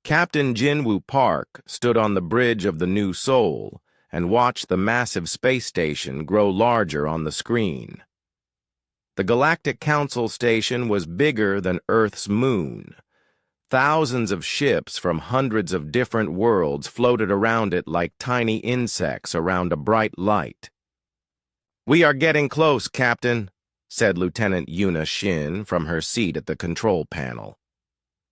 Captain Jinwoo Park stood on the bridge of the New Seoul and watched the massive space station grow larger on the screen. The Galactic Council station was bigger than Earth's moon. Thousands of ships from hundreds of different worlds floated around it like tiny insects around a bright light. "We are getting close, Captain," said Lieutenant Yuna Shin from her seat at the control panel.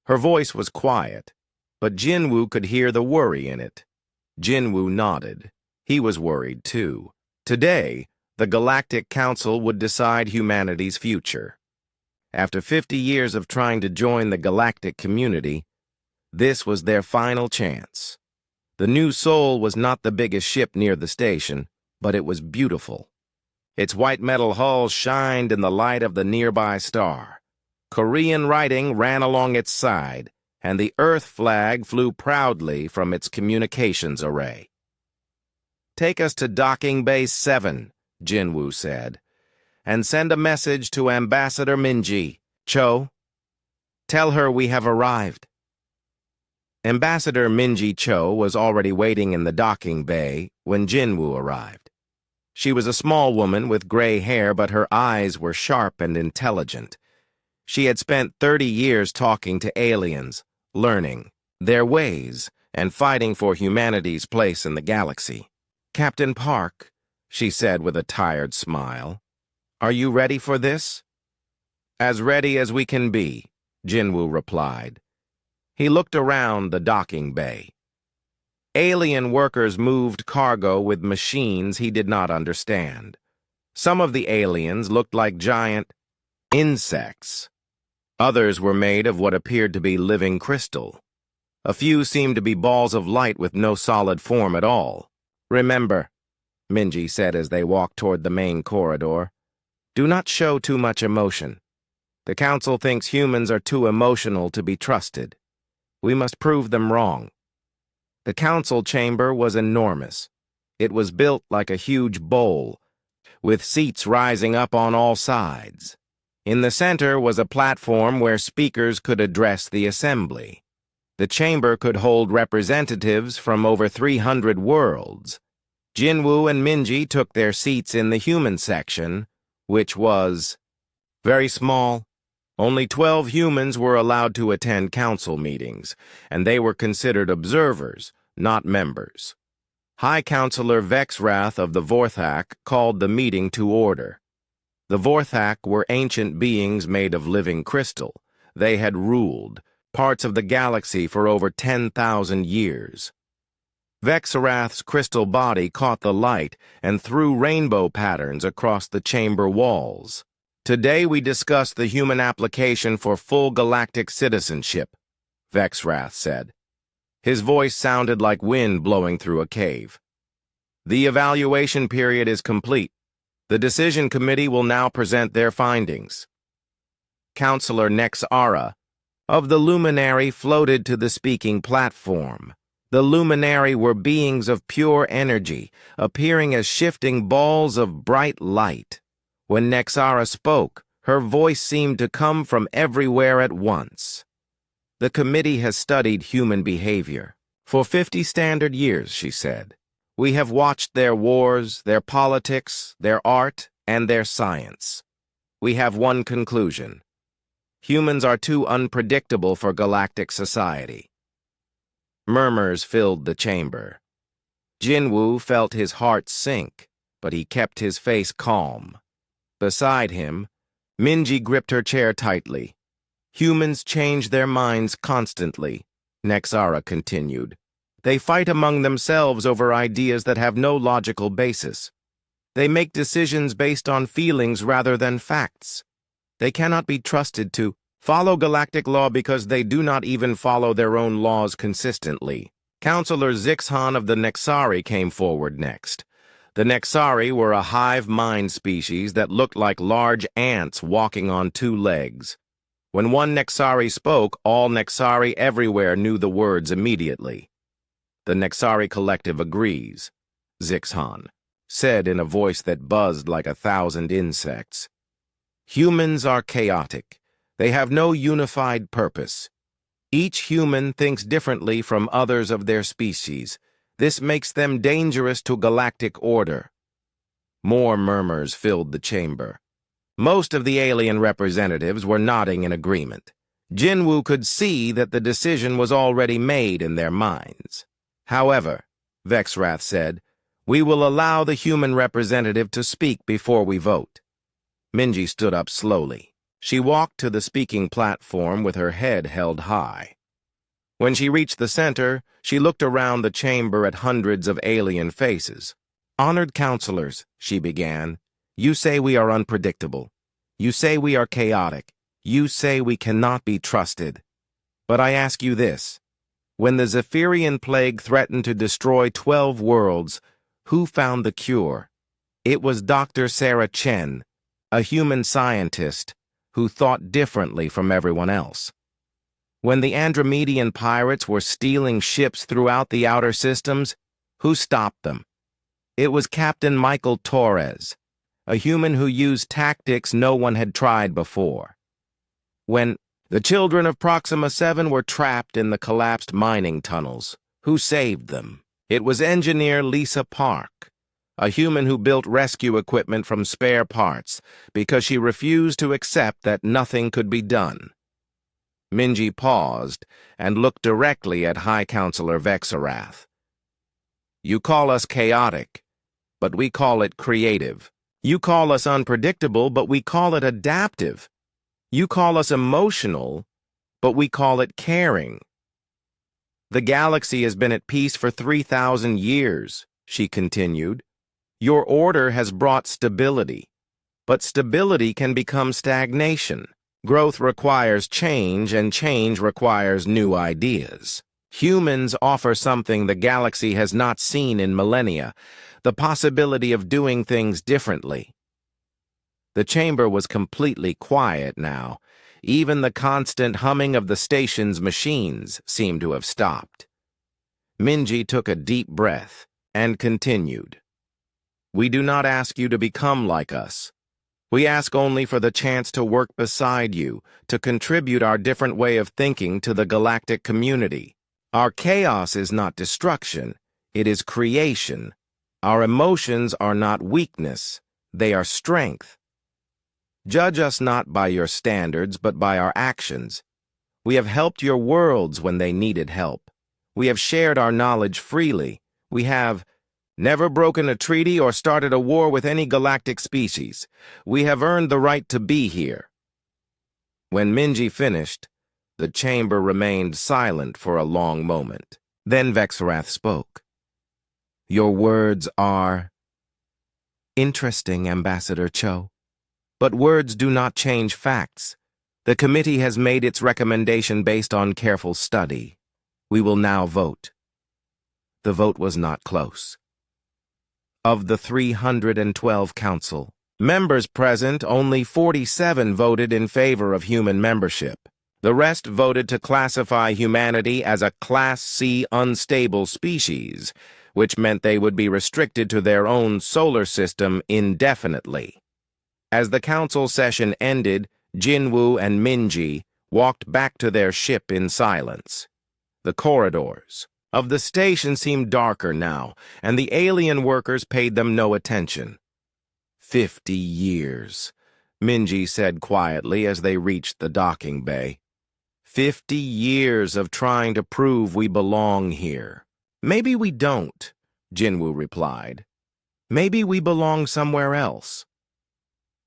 Her voice was quiet, but Jinwoo could hear the worry in it. Jinwoo nodded. He was worried, too. Today, the Galactic Council would decide humanity's future. After 50 years of trying to join the galactic community, this was their final chance. The New Seoul was not the biggest ship near the station, but it was beautiful. Its white metal hull shined in the light of the nearby star. Korean writing ran along its side, and the Earth flag flew proudly from its communications array. "Take us to Docking Bay 7, Jinwoo said, "and send a message to Ambassador Minji. Cho, tell her we have arrived." Ambassador Minji Cho was already waiting in the docking bay when Jinwoo arrived. She was a small woman with gray hair, but her eyes were sharp and intelligent. She had spent 30 years talking to aliens, learning their ways, and fighting for humanity's place in the galaxy. "Captain Park," she said with a tired smile, "are you ready for this?" "As ready as we can be," Jinwoo replied. He looked around the docking bay. Alien workers moved cargo with machines he did not understand. Some of the aliens looked like giant insects. Others were made of what appeared to be living crystal. A few seemed to be balls of light with no solid form at all. "Remember," Minji said as they walked toward the main corridor, "do not show too much emotion. The Council thinks humans are too emotional to be trusted. We must prove them wrong." The Council chamber was enormous. It was built like a huge bowl, with seats rising up on all sides. In the center was a platform where speakers could address the assembly. The chamber could hold representatives from over 300 worlds. Jinwoo and Minji took their seats in the human section, which was very small. Only 12 humans were allowed to attend council meetings, and they were considered observers, not members. High Counselor Vexrath of the Vorthak called the meeting to order. The Vorthak were ancient beings made of living crystal. They had ruled parts of the galaxy for over 10,000 years. Vexrath's crystal body caught the light and threw rainbow patterns across the chamber walls. "Today we discuss the human application for full galactic citizenship," Vexrath said. His voice sounded like wind blowing through a cave. "The evaluation period is complete. The decision committee will now present their findings." Counselor Nexara of the Luminary floated to the speaking platform. The Luminary were beings of pure energy, appearing as shifting balls of bright light. When Nexara spoke, her voice seemed to come from everywhere at once. "The committee has studied human behavior for 50 standard years," she said. "We have watched their wars, their politics, their art, and their science. We have one conclusion. Humans are too unpredictable for galactic society." Murmurs filled the chamber. Jinwoo felt his heart sink, but he kept his face calm. Beside him, Minji gripped her chair tightly. "Humans change their minds constantly," Nexara continued. "They fight among themselves over ideas that have no logical basis. They make decisions based on feelings rather than facts. They cannot be trusted to follow galactic law because they do not even follow their own laws consistently." Counselor Zixhan of the Nexari came forward next. The Nexari were a hive mind species that looked like large ants walking on 2 legs. When one Nexari spoke, all Nexari everywhere knew the words immediately. "The Nexari Collective agrees," Zixhan said in a voice that buzzed like 1,000 insects. "Humans are chaotic. They have no unified purpose. Each human thinks differently from others of their species. This makes them dangerous to galactic order. More murmurs filled the chamber. Most of the alien representatives were nodding in agreement. Jinwoo could see that the decision was already made in their minds. However, Vexrath said, we will allow the human representative to speak before we vote. Minji stood up slowly. She walked to the speaking platform with her head held high. When she reached the center, she looked around the chamber at hundreds of alien faces. Honored counselors, she began, you say we are unpredictable. You say we are chaotic. You say we cannot be trusted. But I ask you this. When the Zephyrian plague threatened to destroy 12 worlds, who found the cure? It was Dr. Sarah Chen, a human scientist who thought differently from everyone else. When the Andromedian pirates were stealing ships throughout the outer systems, who stopped them? It was Captain Michael Torres, a human who used tactics no one had tried before. When the children of Proxima 7 were trapped in the collapsed mining tunnels, who saved them? It was engineer Lisa Park, a human who built rescue equipment from spare parts because she refused to accept that nothing could be done. Minji paused and looked directly at High Counselor Vexarath. You call us chaotic, but we call it creative. You call us unpredictable, but we call it adaptive. You call us emotional, but we call it caring. The galaxy has been at peace for 3,000 years, she continued. Your order has brought stability, but stability can become stagnation. Growth requires change, and change requires new ideas. Humans offer something the galaxy has not seen in millennia, the possibility of doing things differently. The chamber was completely quiet now. Even the constant humming of the station's machines seemed to have stopped. Minji took a deep breath and continued. We do not ask you to become like us. We ask only for the chance to work beside you, to contribute our different way of thinking to the galactic community. Our chaos is not destruction, it is creation. Our emotions are not weakness, they are strength. Judge us not by your standards, but by our actions. We have helped your worlds when they needed help. We have shared our knowledge freely. We have never broken a treaty or started a war with any galactic species. We have earned the right to be here. When Minji finished, the chamber remained silent for a long moment. Then Vexarath spoke. Your words are interesting, Ambassador Cho. But words do not change facts. The committee has made its recommendation based on careful study. We will now vote. The vote was not close. Of the 312 council members present, only 47 voted in favor of human membership. The rest voted to classify humanity as a Class C unstable species, which meant they would be restricted to their own solar system indefinitely. As the council session ended, Jinwoo and Minji walked back to their ship in silence. The corridors of the station seemed darker now, and the alien workers paid them no attention. 50 years, Minji said quietly as they reached the docking bay. 50 years of trying to prove we belong here. Maybe we don't, Jinwoo replied. Maybe we belong somewhere else.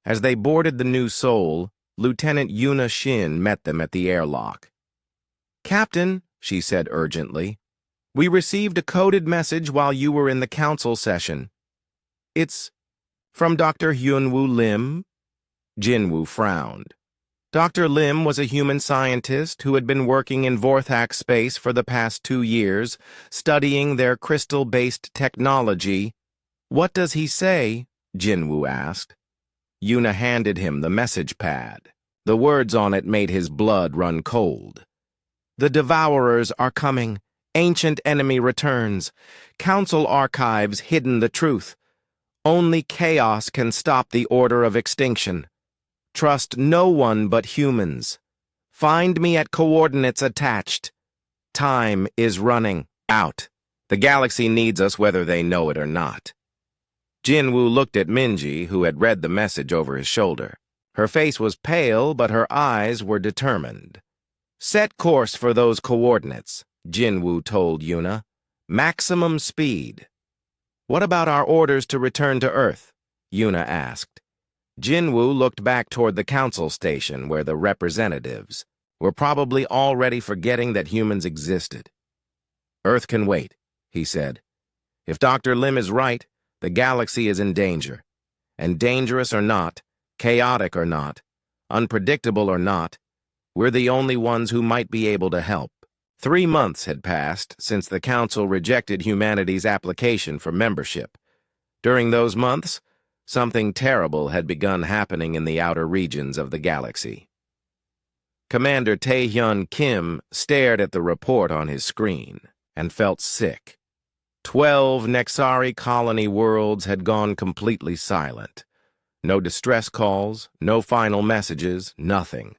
As they boarded the new Soul, Lieutenant Yuna Shin met them at the airlock. Captain, she said urgently, we received a coded message while you were in the council session. It's from Dr. Hyunwoo Lim? Jinwoo frowned. Dr. Lim was a human scientist who had been working in Vorthak space for the past 2 years, studying their crystal-based technology. What does he say? Jinwoo asked. Yuna handed him the message pad. The words on it made his blood run cold. The Devourers are coming. Ancient enemy returns. Council archives hidden the truth. Only chaos can stop the order of extinction. Trust no one but humans. Find me at coordinates attached. Time is running out. The galaxy needs us whether they know it or not. Jinwoo looked at Minji, who had read the message over his shoulder. Her face was pale, but her eyes were determined. Set course for those coordinates, Jinwoo told Yuna. Maximum speed. What about our orders to return to Earth? Yuna asked. Jinwoo looked back toward the council station where the representatives were probably already forgetting that humans existed. Earth can wait, he said. If Dr. Lim is right, the galaxy is in danger. And dangerous or not, chaotic or not, unpredictable or not, we're the only ones who might be able to help. 3 months had passed since the Council rejected humanity's application for membership. During those months, something terrible had begun happening in the outer regions of the galaxy. Commander Taehyun Kim stared at the report on his screen and felt sick. 12 Nexari colony worlds had gone completely silent. No distress calls, no final messages, nothing.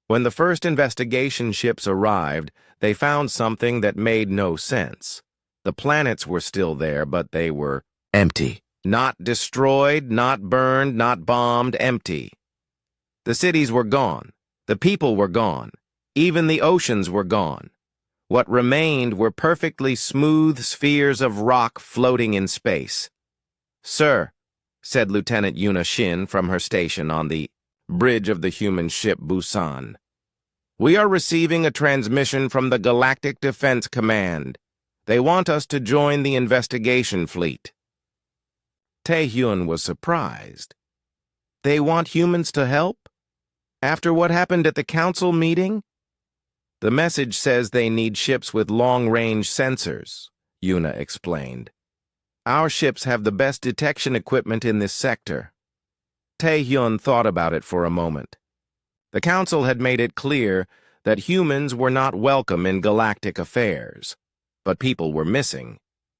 When the first investigation ships arrived, they found something that made no sense. The planets were still there, but they were empty. Not destroyed, not burned, not bombed, empty. The cities were gone. The people were gone. Even the oceans were gone. What remained were perfectly smooth spheres of rock floating in space. "Sir," said Lieutenant Yuna Shin from her station on the bridge of the human ship Busan, "we are receiving a transmission from the Galactic Defense Command. They want us to join the investigation fleet." Taehyun was surprised. They want humans to help? After what happened at the council meeting? The message says they need ships with long-range sensors, Yuna explained. Our ships have the best detection equipment in this sector. Taehyun thought about it for a moment. The council had made it clear that humans were not welcome in galactic affairs, but people were missing.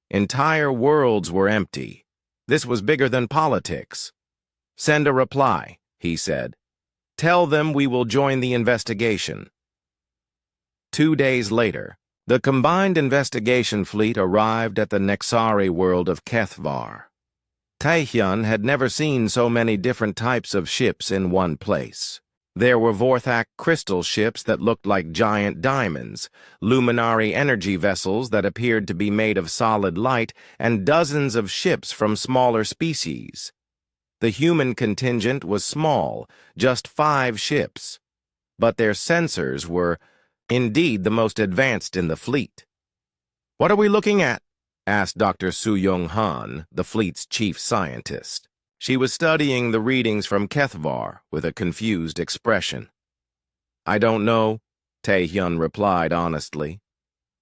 Entire worlds were empty. This was bigger than politics. "Send a reply," he said. "Tell them we will join the investigation." 2 days later, the combined investigation fleet arrived at the Nexari world of Kethvar. Taehyun had never seen so many different types of ships in one place. There were Vorthak crystal ships that looked like giant diamonds, luminary energy vessels that appeared to be made of solid light, and dozens of ships from smaller species. The human contingent was small, just 5 ships, but their sensors were indeed the most advanced in the fleet. "What are we looking at?" asked Dr. Soo-Young Han, the fleet's chief scientist. She was studying the readings from Kethvar with a confused expression. "I don't know," Taehyun replied honestly.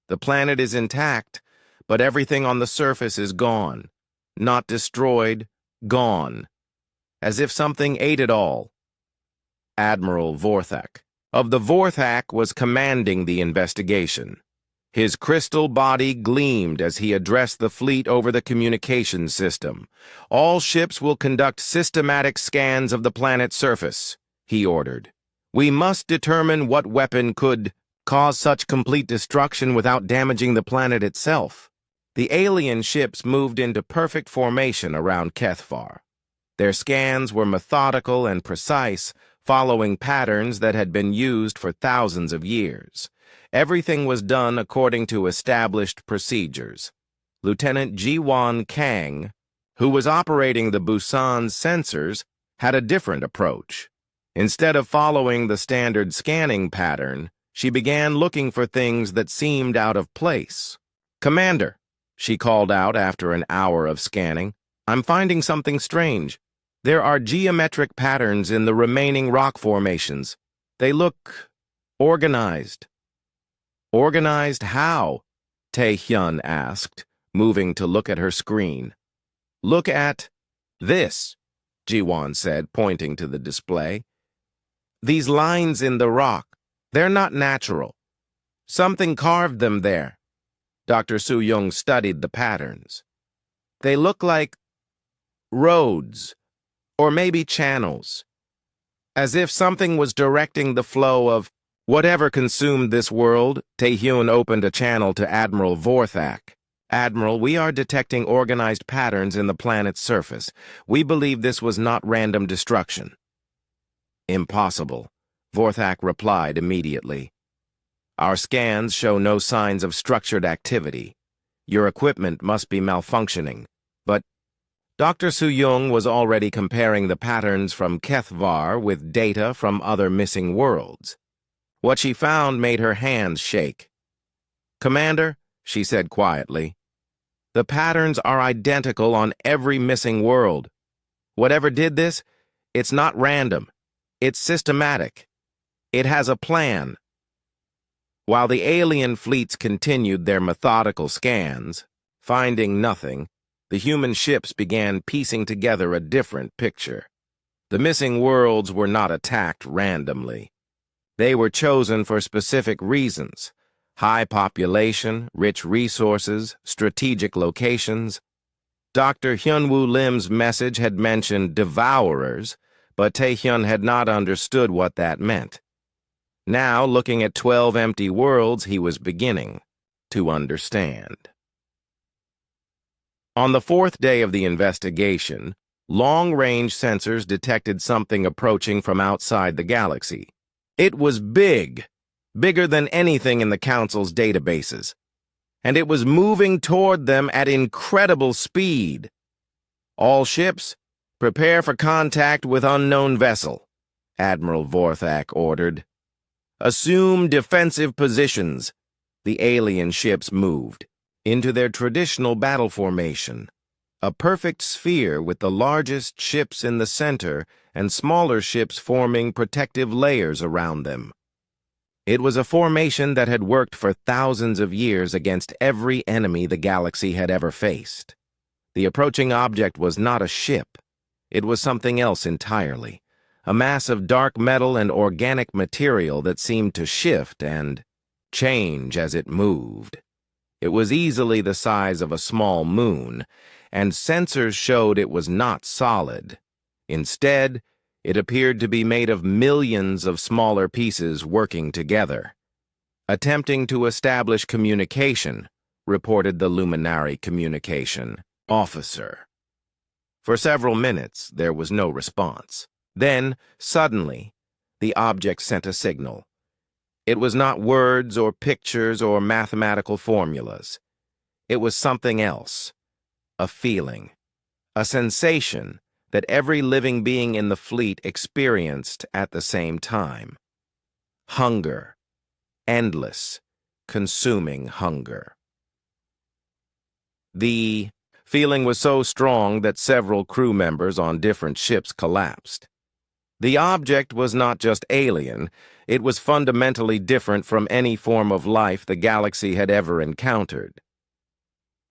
"The planet is intact, but everything on the surface is gone. Not destroyed, gone. As if something ate it all." Admiral Vorthak of the Vorthak was commanding the investigation. His crystal body gleamed as he addressed the fleet over the communications system. "All ships will conduct systematic scans of the planet's surface," he ordered. "We must determine what weapon could cause such complete destruction without damaging the planet itself." The alien ships moved into perfect formation around Kethvar. Their scans were methodical and precise, following patterns that had been used for thousands of years. Everything was done according to established procedures. Lieutenant Ji-Won Kang, who was operating the Busan sensors, had a different approach. Instead of following the standard scanning pattern, she began looking for things that seemed out of place. "Commander," she called out after an hour of scanning, "I'm finding something strange. There are geometric patterns in the remaining rock formations. They look organized." "Organized how?" Taehyun asked, moving to look at her screen. "Look at this," Ji-Won said, pointing to the display. "These lines in the rock, they're not natural. Something carved them there." Dr. Soo-Young studied the patterns. "They look like roads, or maybe channels, as if something was directing the flow of Whatever consumed this world, Taehyun opened a channel to Admiral Vorthak. Admiral, we are detecting organized patterns in the planet's surface. We believe this was not random destruction. Impossible, Vorthak replied immediately. Our scans show no signs of structured activity. Your equipment must be malfunctioning. But Dr. Soo-young was already comparing the patterns from Kethvar with data from other missing worlds. What she found made her hands shake. Commander, she said quietly, the patterns are identical on every missing world. Whatever did this, it's not random. It's systematic. It has a plan. While the alien fleets continued their methodical scans, finding nothing, the human ships began piecing together a different picture. The missing worlds were not attacked randomly. They were chosen for specific reasons: high population, rich resources, strategic locations. Dr. Hyunwoo Lim's message had mentioned devourers, but Taehyun had not understood what that meant. Now, looking at 12 empty worlds, he was beginning to understand. On the fourth day of the investigation, long-range sensors detected something approaching from outside the galaxy. It was big, bigger than anything in the Council's databases, and it was moving toward them at incredible speed. All ships, prepare for contact with unknown vessel, Admiral Vorthak ordered. Assume defensive positions. The alien ships moved into their traditional battle formation, a perfect sphere with the largest ships in the center and smaller ships forming protective layers around them. It was a formation that had worked for thousands of years against every enemy the galaxy had ever faced. The approaching object was not a ship. It was something else entirely, a mass of dark metal and organic material that seemed to shift and change as it moved. It was easily the size of a small moon, and sensors showed it was not solid. Instead, it appeared to be made of millions of smaller pieces working together. Attempting to establish communication, reported the Luminary Communication Officer. For several minutes, there was no response. Then, suddenly, the object sent a signal. It was not words or pictures or mathematical formulas. It was something else, a feeling, a sensation that every living being in the fleet experienced at the same time. Hunger, endless, consuming hunger. The feeling was so strong that several crew members on different ships collapsed. The object was not just alien, it was fundamentally different from any form of life the galaxy had ever encountered.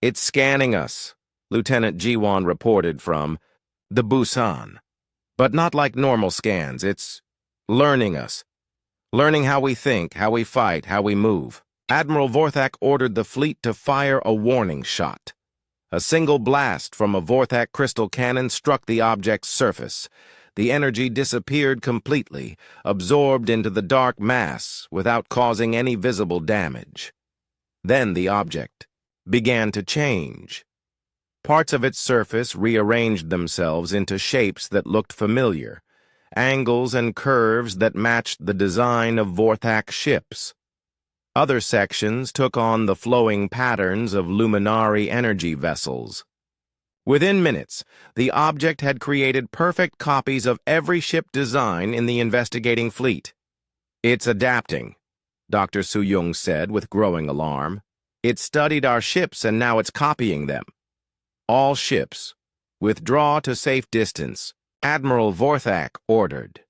It's scanning us, Lieutenant Jiwon reported from the Busan. But not like normal scans, it's learning us. Learning how we think, how we fight, how we move. Admiral Vorthak ordered the fleet to fire a warning shot. A single blast from a Vorthak crystal cannon struck the object's surface. The energy disappeared completely, absorbed into the dark mass without causing any visible damage. Then the object began to change. Parts of its surface rearranged themselves into shapes that looked familiar, angles and curves that matched the design of Vorthak ships. Other sections took on the flowing patterns of luminary energy vessels. Within minutes, the object had created perfect copies of every ship design in the investigating fleet. It's adapting, Dr. Soo-young said with growing alarm. It studied our ships and now it's copying them. All ships, withdraw to safe distance, Admiral Vorthak ordered.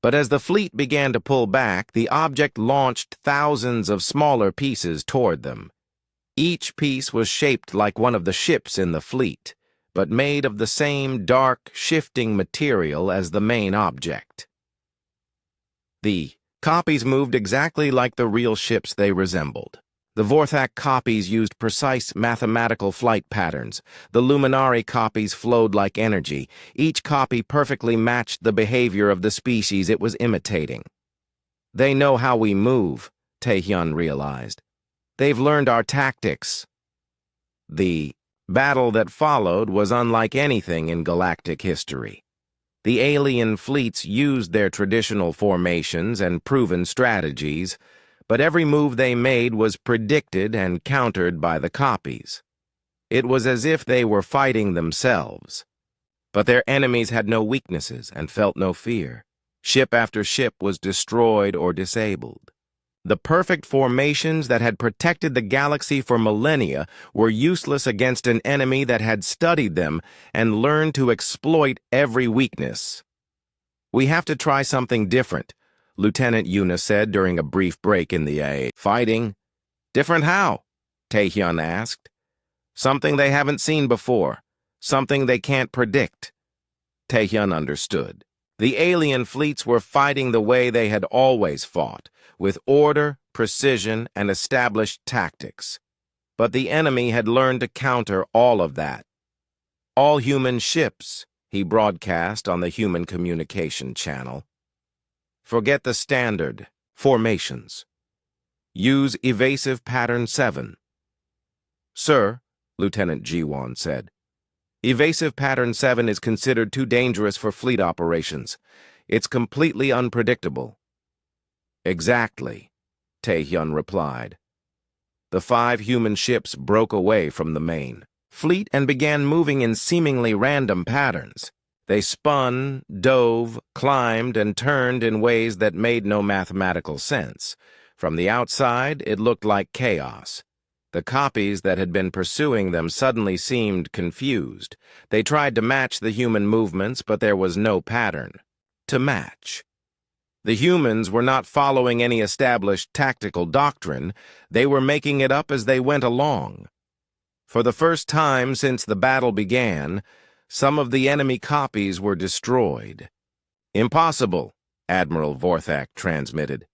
But as the fleet began to pull back, the object launched thousands of smaller pieces toward them. Each piece was shaped like one of the ships in the fleet, but made of the same dark, shifting material as the main object. The copies moved exactly like the real ships they resembled. The Vorthak copies used precise mathematical flight patterns. The Luminary copies flowed like energy. Each copy perfectly matched the behavior of the species it was imitating. They know how we move, Taehyun realized. They've learned our tactics. The battle that followed was unlike anything in galactic history. The alien fleets used their traditional formations and proven strategies, but every move they made was predicted and countered by the copies. It was as if they were fighting themselves. But their enemies had no weaknesses and felt no fear. Ship after ship was destroyed or disabled. The perfect formations that had protected the galaxy for millennia were useless against an enemy that had studied them and learned to exploit every weakness. "We have to try something different," Lieutenant Yuna said during a brief break in the fighting. "Different how?" Taehyun asked. "Something they haven't seen before. Something they can't predict." Taehyun understood. The alien fleets were fighting the way they had always fought, with order, precision, and established tactics. But the enemy had learned to counter all of that. "All human ships," he broadcast on the human communication channel. "Forget the standard formations. Use evasive pattern 7. "Sir," Lieutenant Jiwon said, "evasive pattern 7 is considered too dangerous for fleet operations. It's completely unpredictable." "Exactly," Taehyun replied. The 5 human ships broke away from the main fleet and began moving in seemingly random patterns. They spun, dove, climbed, and turned in ways that made no mathematical sense. From the outside, it looked like chaos. The copies that had been pursuing them suddenly seemed confused. They tried to match the human movements, but there was no pattern to match. The humans were not following any established tactical doctrine. They were making it up as they went along. For the first time since the battle began, some of the enemy copies were destroyed. "Impossible," Admiral Vorthak transmitted.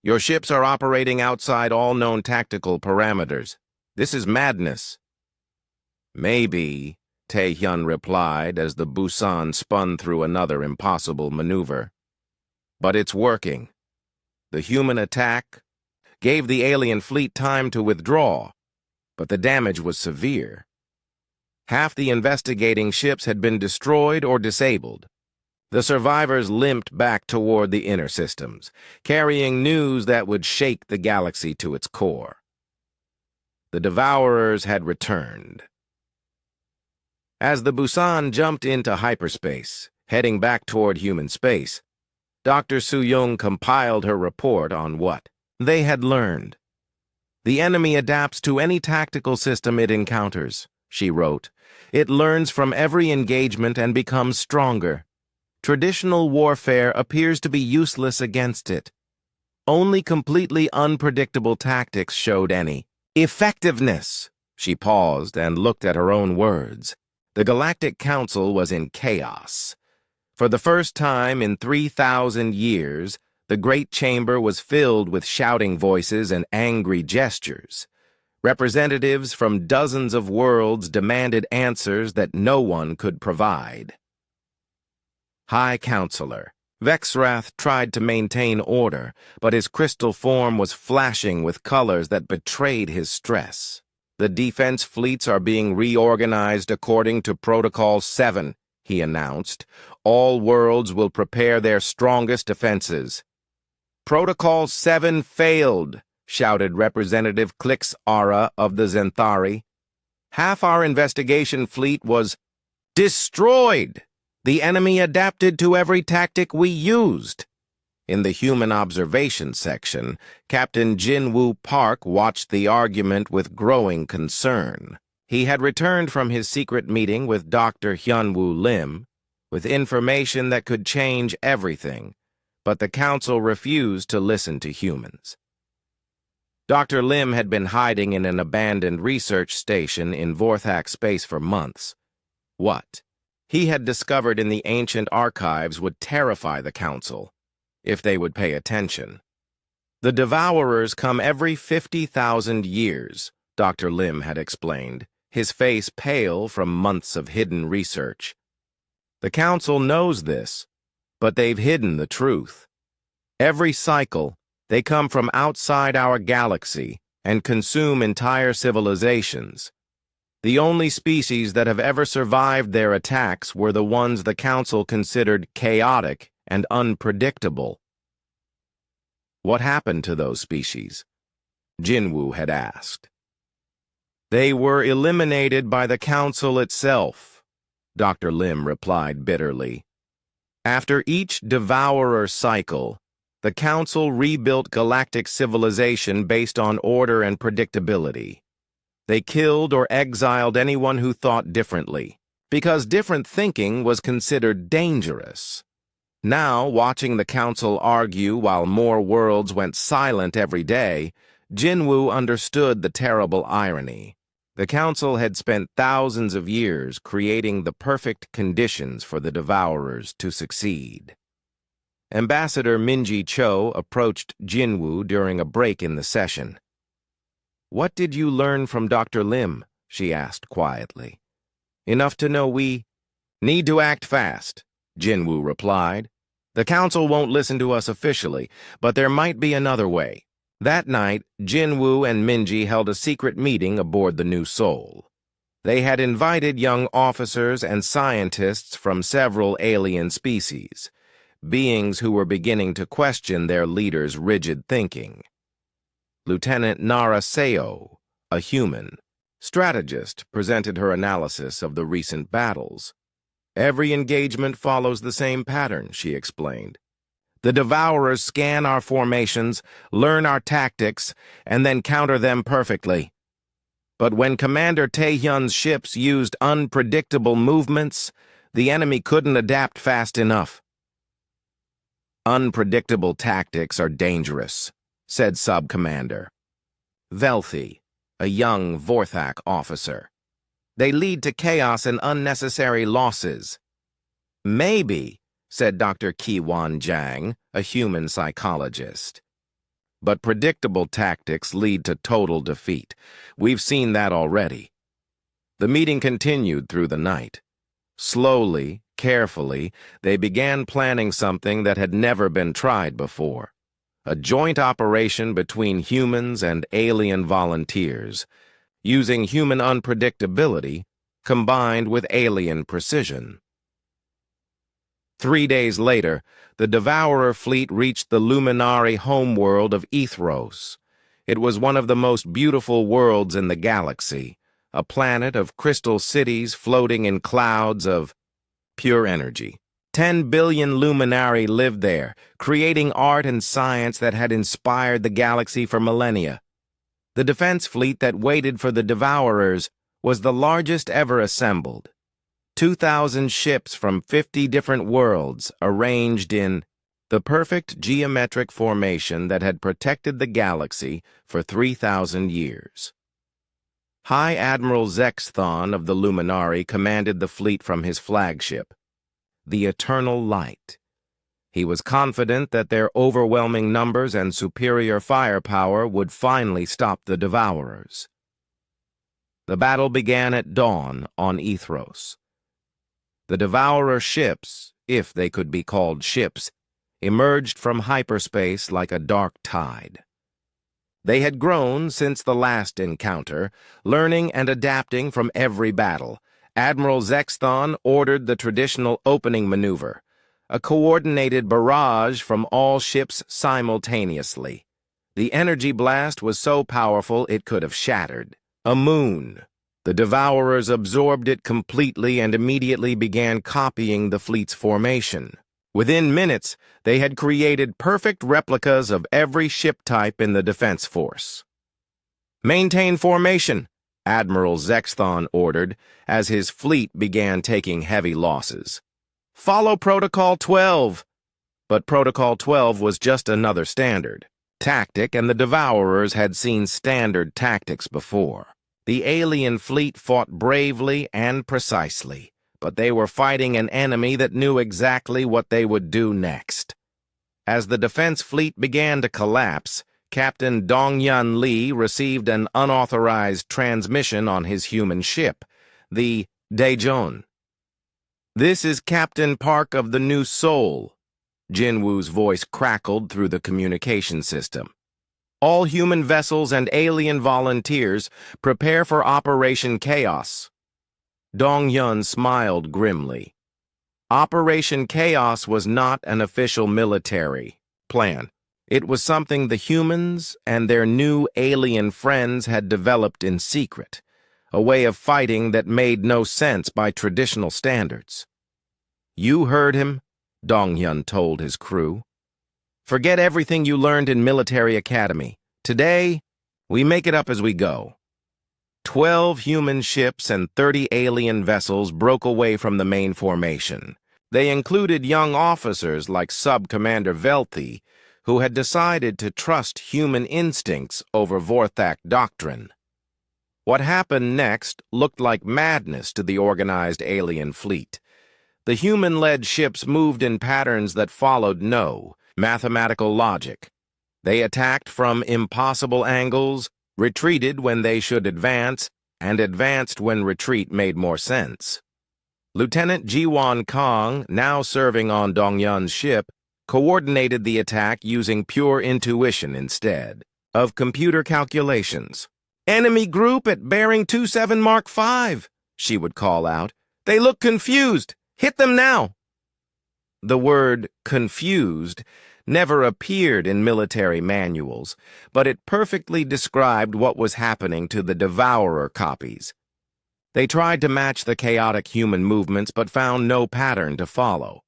"Your ships are operating outside all known tactical parameters. This is madness." "Maybe," Taehyun replied as the Busan spun through another impossible maneuver. "But it's working." The human attack gave the alien fleet time to withdraw, but the damage was severe. Half the investigating ships had been destroyed or disabled. The survivors limped back toward the inner systems, carrying news that would shake the galaxy to its core. The Devourers had returned. As the Busan jumped into hyperspace, heading back toward human space, Dr. Soo-young compiled her report on what they had learned. "The enemy adapts to any tactical system it encounters," she wrote. "It learns from every engagement and becomes stronger. Traditional warfare appears to be useless against it. Only completely unpredictable tactics showed any effectiveness." She paused and looked at her own words. The Galactic Council was in chaos. For the first time in 3,000 years, the Great Chamber was filled with shouting voices and angry gestures. Representatives from dozens of worlds demanded answers that no one could provide. High Counselor Vexrath tried to maintain order, but his crystal form was flashing with colors that betrayed his stress. "The defense fleets are being reorganized according to Protocol 7, he announced. "All worlds will prepare their strongest defenses." "Protocol 7 failed," shouted Representative Clix Ara of the Zenthari. "Half our investigation fleet was destroyed. The enemy adapted to every tactic we used." In the human observation section, Captain Jin-Woo Park watched the argument with growing concern. He had returned from his secret meeting with Dr. Hyun-Woo Lim with information that could change everything, but the council refused to listen to humans. Dr. Lim had been hiding in an abandoned research station in Vorthak space for months. What he had discovered in the ancient archives would terrify the council, if they would pay attention. "The Devourers come every 50,000 years, Dr. Lim had explained, his face pale from months of hidden research. "The council knows this, but they've hidden the truth. Every cycle, They come from outside our galaxy and consume entire civilizations. The only species that have ever survived their attacks were the ones the Council considered chaotic and unpredictable. What happened to those species? Jinwoo had asked. They were eliminated by the Council itself, Dr. Lim replied bitterly. After each devourer cycle, the Council rebuilt galactic civilization based on order and predictability. They killed or exiled anyone who thought differently, because different thinking was considered dangerous. Now, watching the Council argue while more worlds went silent every day, Jinwoo understood the terrible irony. The Council had spent thousands of years creating the perfect conditions for the Devourers to succeed. Ambassador Minji Cho approached Jinwoo during a break in the session. "What did you learn from Dr. Lim?" she asked quietly. "Enough to know we need to act fast," Jinwoo replied. "The Council won't listen to us officially, but there might be another way." That night, Jinwoo and Minji held a secret meeting aboard the New Soul. They had invited young officers and scientists from several alien species, beings who were beginning to question their leader's rigid thinking. Lieutenant Nara Seo, a human strategist, presented her analysis of the recent battles. "Every engagement follows the same pattern," she explained. "The Devourers scan our formations, learn our tactics, and then counter them perfectly. But when Commander Taehyun's ships used unpredictable movements, the enemy couldn't adapt fast enough." "Unpredictable tactics are dangerous," said Sub-Commander Velthi, a young Vorthak officer. "They lead to chaos and unnecessary losses." "Maybe," said Dr. Ki-Wan Jang, a human psychologist. "But predictable tactics lead to total defeat. We've seen that already." The meeting continued through the night. Slowly, carefully, they began planning something that had never been tried before. A joint operation between humans and alien volunteers, using human unpredictability combined with alien precision. 3 days later, the Devourer fleet reached the Luminari homeworld of Ethros. It was one of the most beautiful worlds in the galaxy, a planet of crystal cities floating in clouds of pure energy. 10 billion Luminari lived there, creating art and science that had inspired the galaxy for millennia. The defense fleet that waited for the Devourers was the largest ever assembled. 2,000 ships from 50 different worlds arranged in the perfect geometric formation that had protected the galaxy for 3,000 years. High Admiral Zexthon of the Luminari commanded the fleet from his flagship, the Eternal Light. He was confident that their overwhelming numbers and superior firepower would finally stop the Devourers. The battle began at dawn on Ethros. The Devourer ships, if they could be called ships, emerged from hyperspace like a dark tide. They had grown since the last encounter, learning and adapting from every battle. Admiral Zexthon ordered the traditional opening maneuver, a coordinated barrage from all ships simultaneously. The energy blast was so powerful it could have shattered a moon. The Devourers absorbed it completely and immediately began copying the fleet's formation. Within minutes, they had created perfect replicas of every ship type in the defense force. "Maintain formation," Admiral Zexthon ordered, as his fleet began taking heavy losses. "Follow Protocol 12." But Protocol 12 was just another standard tactic, and the Devourers had seen standard tactics before. The alien fleet fought bravely and precisely, but they were fighting an enemy that knew exactly what they would do next. As the defense fleet began to collapse, Captain Dongyun Lee received an unauthorized transmission on his human ship, the Daejeon. "This is Captain Park of the New Soul," Jinwoo's voice crackled through the communication system. All human vessels and alien volunteers prepare for Operation Chaos. Dong-Yun smiled grimly. Operation Chaos was not an official military plan. It was something the humans and their new alien friends had developed in secret, a way of fighting that made no sense by traditional standards. "You heard him," Dong-Yun told his crew. "Forget everything you learned in military academy. Today, we make it up as we go." 12 human ships and 30 alien vessels broke away from the main formation. They included young officers like Sub-Commander Velthi, who had decided to trust human instincts over Vorthak doctrine. What happened next looked like madness to the organized alien fleet. The human-led ships moved in patterns that followed no mathematical logic. They attacked from impossible angles, retreated when they should advance, and advanced when retreat made more sense. Lieutenant Jiwon Kong, now serving on Dong-Yun's ship, coordinated the attack using pure intuition instead of computer calculations. "Enemy group at bearing 27 Mark 5, she would call out. "They look confused. Hit them now." The word confused never appeared in military manuals, but it perfectly described what was happening to the Devourer copies. They tried to match the chaotic human movements but found no pattern to follow.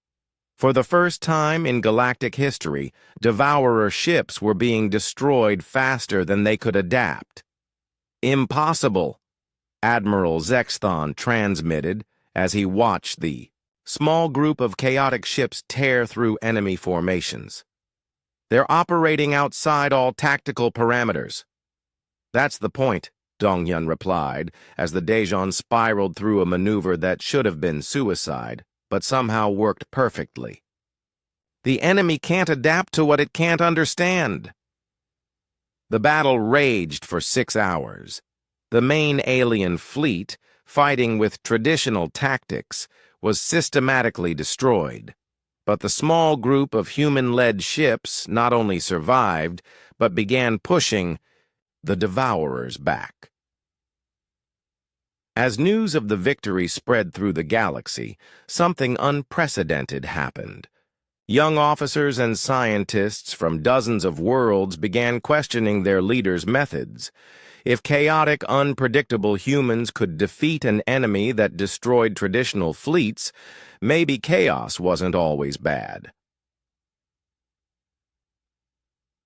For the first time in galactic history, Devourer ships were being destroyed faster than they could adapt. "Impossible," Admiral Zexthon transmitted as he watched the small group of chaotic ships tear through enemy formations. "They're operating outside all tactical parameters." "That's the point," Dong-Yun replied, as the Daejeon spiraled through a maneuver that should have been suicide, but somehow worked perfectly. "The enemy can't adapt to what it can't understand." The battle raged for 6 hours. The main alien fleet, fighting with traditional tactics, was systematically destroyed. But the small group of human-led ships not only survived, but began pushing the Devourers back. As news of the victory spread through the galaxy, something unprecedented happened. Young officers and scientists from dozens of worlds began questioning their leaders' methods. If chaotic, unpredictable humans could defeat an enemy that destroyed traditional fleets, maybe chaos wasn't always bad.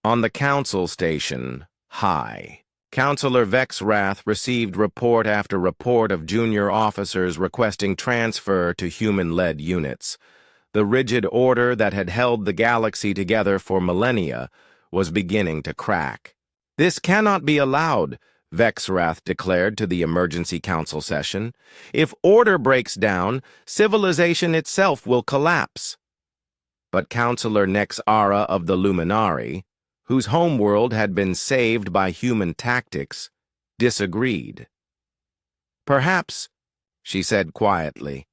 On the Council Station, High, Counselor Vexwrath received report after report of junior officers requesting transfer to human-led units. The rigid order that had held the galaxy together for millennia was beginning to crack. "This cannot be allowed," Vexwrath declared to the emergency council session. "If order breaks down, civilization itself will collapse." But Counselor Nexara of the Luminari, whose homeworld had been saved by human tactics, disagreed. "Perhaps," she said quietly,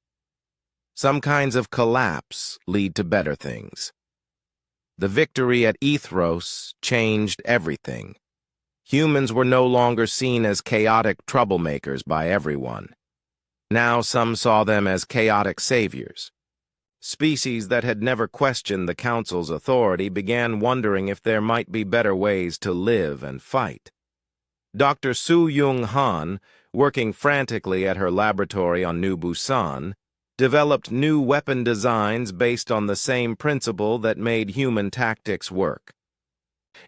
"some kinds of collapse lead to better things." The victory at Ethros changed everything. Humans were no longer seen as chaotic troublemakers by everyone. Now some saw them as chaotic saviors. Species that had never questioned the Council's authority began wondering if there might be better ways to live and fight. Dr. Su Yung Han, working frantically at her laboratory on New Busan, developed new weapon designs based on the same principle that made human tactics work.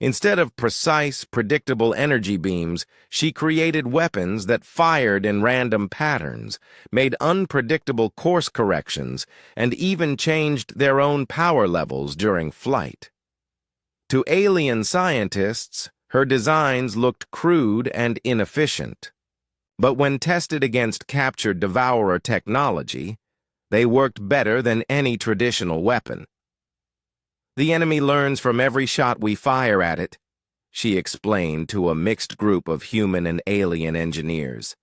Instead of precise, predictable energy beams, she created weapons that fired in random patterns, made unpredictable course corrections, and even changed their own power levels during flight. To alien scientists, her designs looked crude and inefficient. But when tested against captured Devourer technology, they worked better than any traditional weapon. "The enemy learns from every shot we fire at it," she explained to a mixed group of human and alien engineers.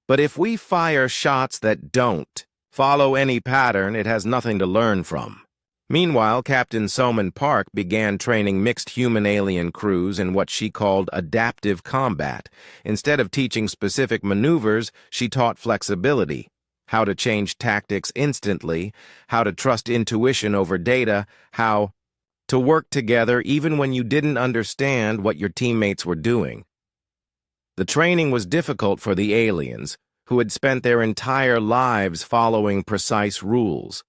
"But if we fire shots that don't follow any pattern, it has nothing to learn from." Meanwhile, Captain Soman Park began training mixed human-alien crews in what she called adaptive combat. Instead of teaching specific maneuvers, she taught flexibility, how to change tactics instantly, how to trust intuition over data, how to work together even when you didn't understand what your teammates were doing. The training was difficult for the aliens, who had spent their entire lives following precise rules.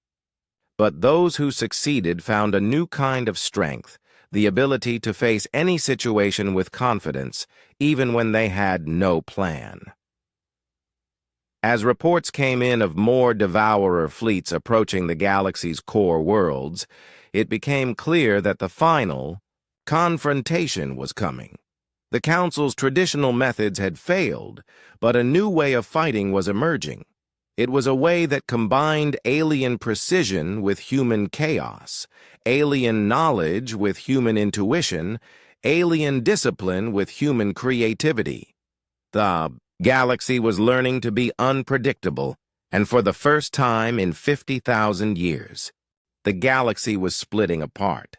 But those who succeeded found a new kind of strength, the ability to face any situation with confidence, even when they had no plan. As reports came in of more Devourer fleets approaching the galaxy's core worlds, it became clear that the final confrontation was coming. The Council's traditional methods had failed, but a new way of fighting was emerging. It was a way that combined alien precision with human chaos, alien knowledge with human intuition, alien discipline with human creativity. The galaxy was learning to be unpredictable, and for the first time in 50,000 years, the galaxy was splitting apart.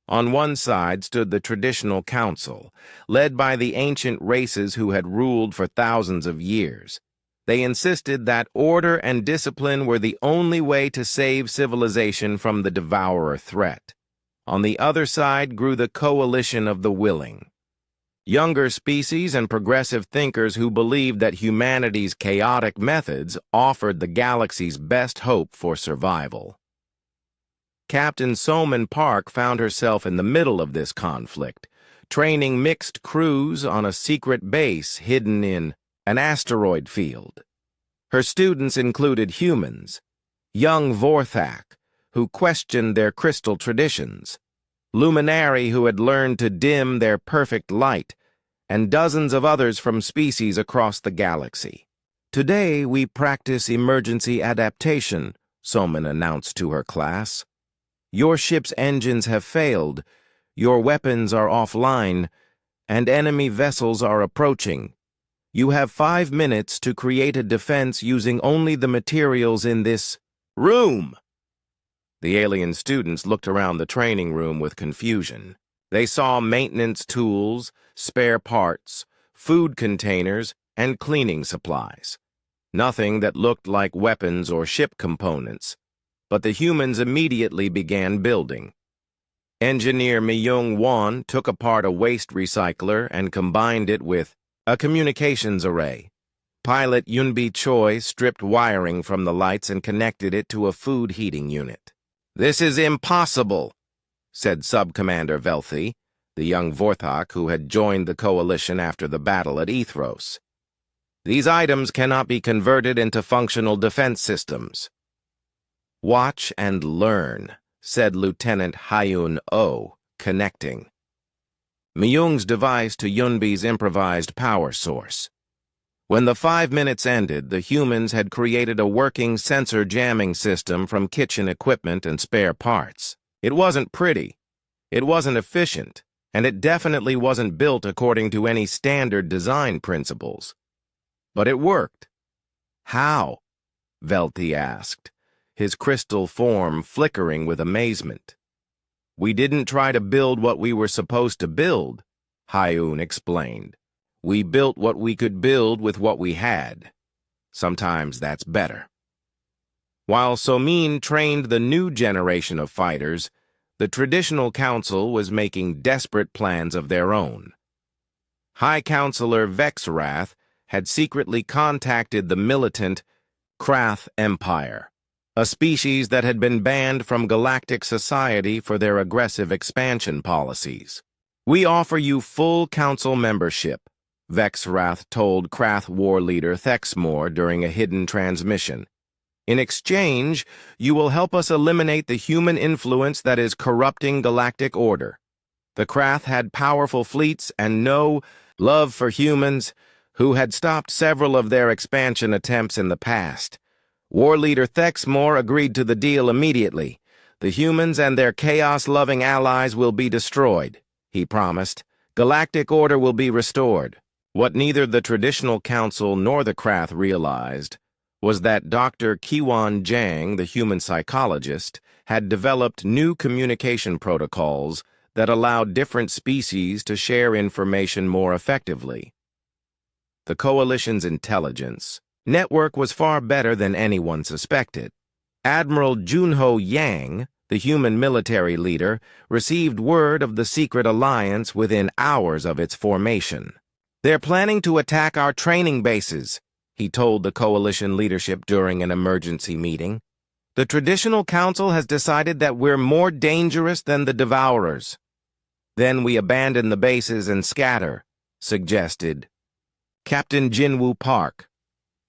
On one side stood the traditional council, led by the ancient races who had ruled for thousands of years. They insisted that order and discipline were the only way to save civilization from the Devourer threat. On the other side grew the coalition of the willing. Younger species and progressive thinkers who believed that humanity's chaotic methods offered the galaxy's best hope for survival. Captain Soman Park found herself in the middle of this conflict, training mixed crews on a secret base hidden in an asteroid field. Her students included humans, young Vorthak, who questioned their crystal traditions, Luminari who had learned to dim their perfect light, and dozens of others from species across the galaxy. "Today we practice emergency adaptation," Soman announced to her class. "Your ship's engines have failed, your weapons are offline, and enemy vessels are approaching. You have 5 minutes to create a defense using only the materials in this room." The alien students looked around the training room with confusion. They saw maintenance tools, spare parts, food containers, and cleaning supplies. Nothing that looked like weapons or ship components. But the humans immediately began building. Engineer Myung Won took apart a waste recycler and combined it with a communications array. Pilot Yunbi Choi stripped wiring from the lights and connected it to a food heating unit. "This is impossible," said Subcommander Velthi, the young Vorthak who had joined the coalition after the battle at Ethros. "These items cannot be converted into functional defense systems." "Watch and learn," said Lieutenant Hyun Oh, connecting Myung's device to Yunbi's improvised power source. When the 5 minutes ended, the humans had created a working sensor jamming system from kitchen equipment and spare parts. It wasn't pretty, it wasn't efficient, and it definitely wasn't built according to any standard design principles. But it worked. "How?" Velti asked, his crystal form flickering with amazement. "We didn't try to build what we were supposed to build," Hyun explained. "We built what we could build with what we had. Sometimes that's better." While Somin trained the new generation of fighters, the traditional council was making desperate plans of their own. High Counselor Vexrath had secretly contacted the militant Krath Empire, a species that had been banned from galactic society for their aggressive expansion policies. "We offer you full council membership," Vexrath told Krath War leader Thexmore during a hidden transmission. "In exchange, you will help us eliminate the human influence that is corrupting galactic order." The Krath had powerful fleets and no love for humans, who had stopped several of their expansion attempts in the past. War leader Thexmore agreed to the deal immediately. "The humans and their chaos-loving allies will be destroyed," he promised. "Galactic order will be restored." What neither the traditional council nor the Krath realized was that Dr. Kiwan Jang, the human psychologist, had developed new communication protocols that allowed different species to share information more effectively. The Coalition's intelligence network was far better than anyone suspected. Admiral Junho Yang, the human military leader, received word of the secret alliance within hours of its formation. "They're planning to attack our training bases," he told the Coalition leadership during an emergency meeting. "The Traditional Council has decided that we're more dangerous than the Devourers." "Then we abandon the bases and scatter," suggested Captain Jinwoo Park.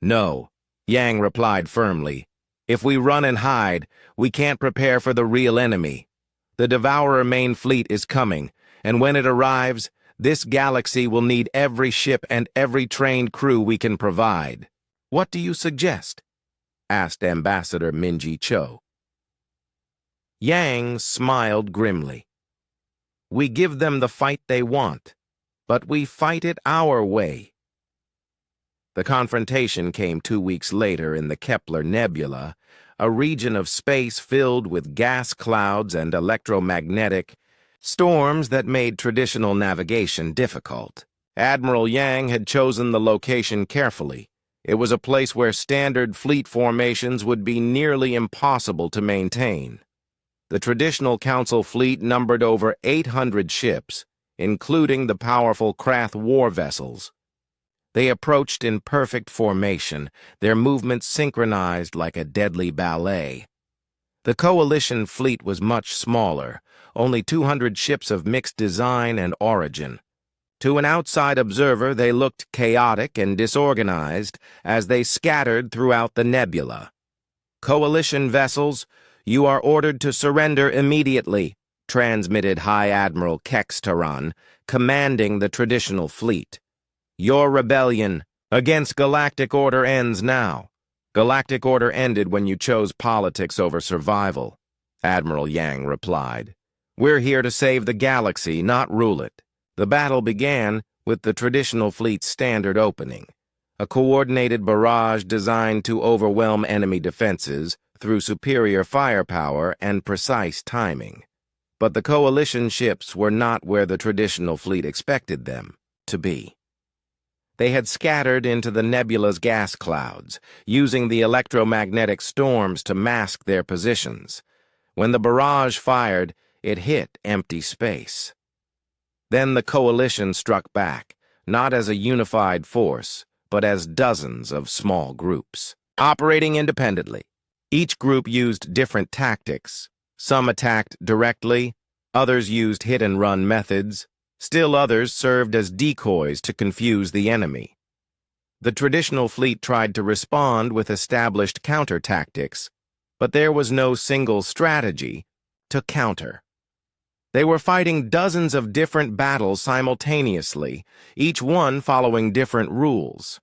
"No," Yang replied firmly. "If we run and hide, we can't prepare for the real enemy. The Devourer main fleet is coming, and when it arrives, this galaxy will need every ship and every trained crew we can provide." "What do you suggest?" asked Ambassador Minji Cho. Yang smiled grimly. "We give them the fight they want, but we fight it our way." The confrontation came 2 weeks later in the Kepler Nebula, a region of space filled with gas clouds and electromagnetic storms that made traditional navigation difficult. Admiral Yang had chosen the location carefully. It was a place where standard fleet formations would be nearly impossible to maintain. The Traditional Council fleet numbered over 800 ships, including the powerful Krath war vessels. They approached in perfect formation, their movements synchronized like a deadly ballet. The Coalition fleet was much smaller, only 200 ships of mixed design and origin. To an outside observer, they looked chaotic and disorganized as they scattered throughout the nebula. "Coalition vessels, you are ordered to surrender immediately," transmitted High Admiral Kex Taran, commanding the Traditional Fleet. "Your rebellion against Galactic Order ends now. Galactic Order ended when you chose politics over survival," Admiral Yang replied. "We're here to save the galaxy, not rule it." The battle began with the Traditional Fleet's standard opening, a coordinated barrage designed to overwhelm enemy defenses through superior firepower and precise timing. But the Coalition ships were not where the Traditional Fleet expected them to be. They had scattered into the nebula's gas clouds, using the electromagnetic storms to mask their positions. When the barrage fired, it hit empty space. Then the Coalition struck back, not as a unified force, but as dozens of small groups, operating independently. Each group used different tactics. Some attacked directly, others used hit-and-run methods. Still others served as decoys to confuse the enemy. The Traditional Fleet tried to respond with established counter-tactics, but there was no single strategy to counter. They were fighting dozens of different battles simultaneously, each one following different rules.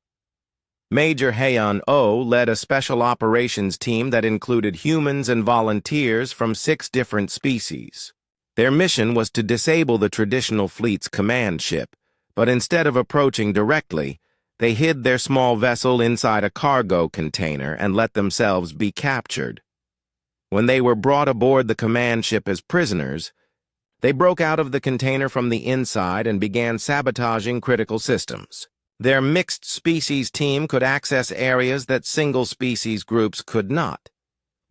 Major Heian Oh led a special operations team that included humans and volunteers from 6 different species. Their mission was to disable the Traditional Fleet's command ship, but instead of approaching directly, they hid their small vessel inside a cargo container and let themselves be captured. When they were brought aboard the command ship as prisoners, they broke out of the container from the inside and began sabotaging critical systems. Their mixed species team could access areas that single species groups could not.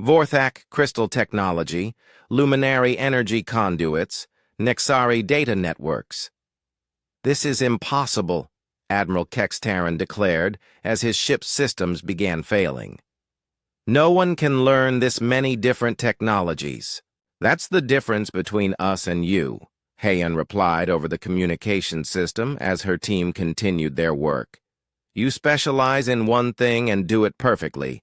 Vorthak crystal technology, luminary energy conduits, Nexari data networks. "This is impossible," Admiral Kex Taran declared as his ship's systems began failing. "No one can learn this many different technologies. That's the difference between us and you," Heian replied over the communication system as her team continued their work. "You specialize in one thing and do it perfectly.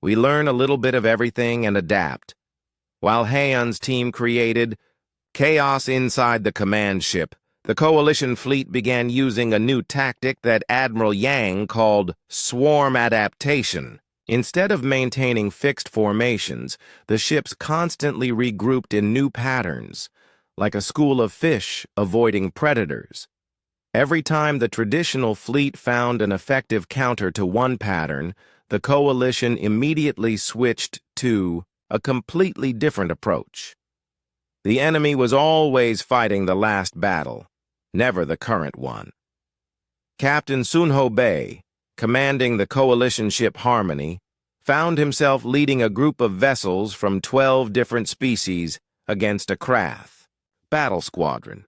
We learn a little bit of everything and adapt." While Heian's team created chaos inside the command ship, the Coalition fleet began using a new tactic that Admiral Yang called swarm adaptation. Instead of maintaining fixed formations, the ships constantly regrouped in new patterns, like a school of fish avoiding predators. Every time the Traditional Fleet found an effective counter to one pattern, the Coalition immediately switched to a completely different approach. The enemy was always fighting the last battle, never the current one. Captain Sunho Bay, commanding the coalition ship Harmony, found himself leading a group of vessels from 12 different species against a Krath battle squadron.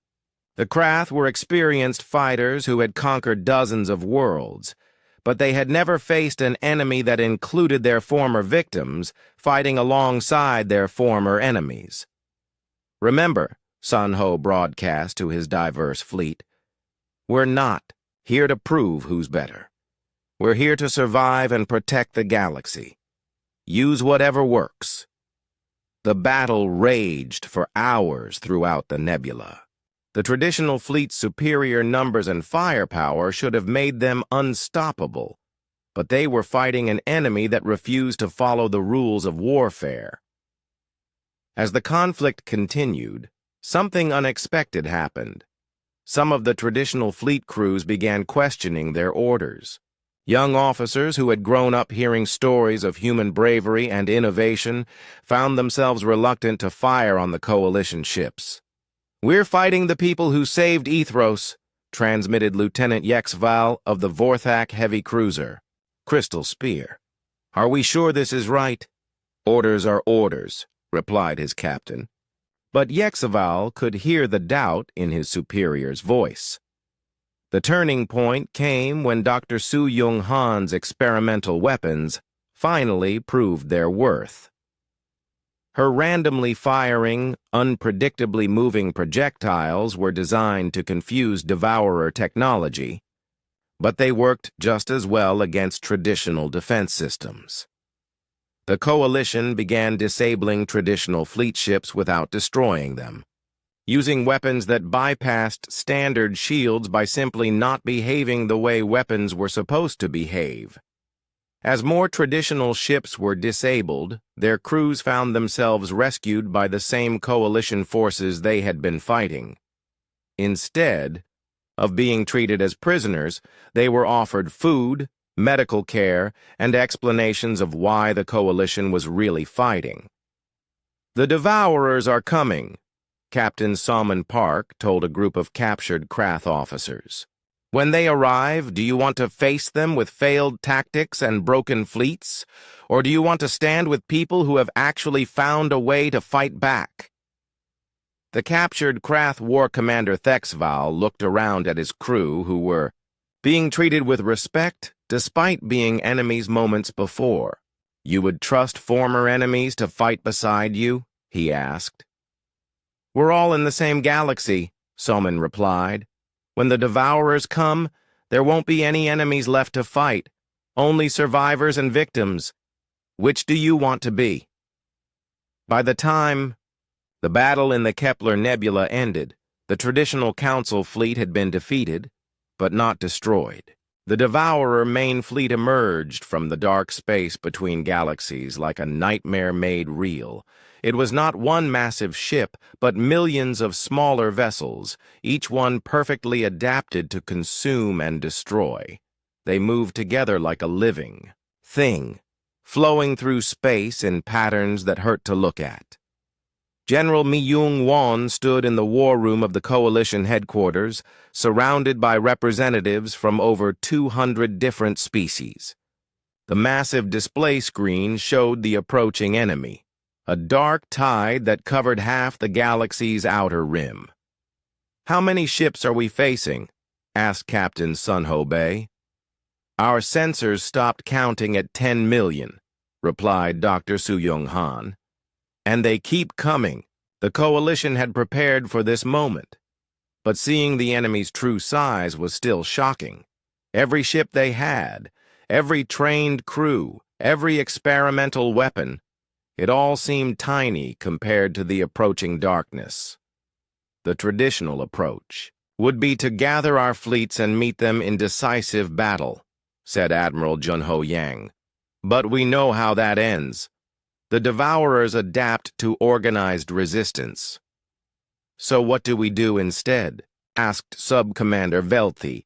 The Krath were experienced fighters who had conquered dozens of worlds, but they had never faced an enemy that included their former victims fighting alongside their former enemies. Remember, Sunho broadcast to his diverse fleet, we're not here to prove who's better. We're here to survive and protect the galaxy. Use whatever works. The battle raged for hours throughout the nebula. The traditional fleet's superior numbers and firepower should have made them unstoppable, but they were fighting an enemy that refused to follow the rules of warfare. As the conflict continued, something unexpected happened. Some of the traditional fleet crews began questioning their orders. Young officers who had grown up hearing stories of human bravery and innovation found themselves reluctant to fire on the coalition ships. "We're fighting the people who saved Ethros," transmitted Lieutenant Yexval of the Vorthak heavy cruiser, Crystal Spear. "Are we sure this is right?" "Orders are orders," replied his captain. But Yexval could hear the doubt in his superior's voice. The turning point came when Dr. Su Yung Han's experimental weapons finally proved their worth. Her randomly firing, unpredictably moving projectiles were designed to confuse Devourer technology, but they worked just as well against traditional defense systems. The coalition began disabling traditional fleet ships without destroying them, using weapons that bypassed standard shields by simply not behaving the way weapons were supposed to behave. As more traditional ships were disabled, their crews found themselves rescued by the same coalition forces they had been fighting. Instead of being treated as prisoners, they were offered food, medical care, and explanations of why the coalition was really fighting. "The Devourers are coming," Captain Salmon Park told a group of captured Krath officers. "When they arrive, do you want to face them with failed tactics and broken fleets, or do you want to stand with people who have actually found a way to fight back?" The captured Krath War Commander Thexval looked around at his crew, who were being treated with respect despite being enemies moments before. "You would trust former enemies to fight beside you?" he asked. "We're all in the same galaxy," Soman replied. "When the Devourers come, there won't be any enemies left to fight, only survivors and victims. Which do you want to be?" By the time the battle in the Kepler Nebula ended, the traditional Council fleet had been defeated, but not destroyed. The Devourer main fleet emerged from the dark space between galaxies like a nightmare made real. It was not one massive ship, but millions of smaller vessels, each one perfectly adapted to consume and destroy. They moved together like a living thing, flowing through space in patterns that hurt to look at. General Mi-Young Won stood in the war room of the coalition headquarters, surrounded by representatives from over 200 different species. The massive display screen showed the approaching enemy, a dark tide that covered half the galaxy's outer rim. "How many ships are we facing?" asked Captain Sunho Bay. "Our sensors stopped counting at 10 million, replied Dr. Su-Young Han. "And they keep coming." The coalition had prepared for this moment, but seeing the enemy's true size was still shocking. Every ship they had, every trained crew, every experimental weapon, it all seemed tiny compared to the approaching darkness. The traditional approach would be to gather our fleets and meet them in decisive battle, said Admiral Junho Yang. But we know how that ends. The Devourers adapt to organized resistance. "So what do we do instead?" asked Sub-Commander Velthi,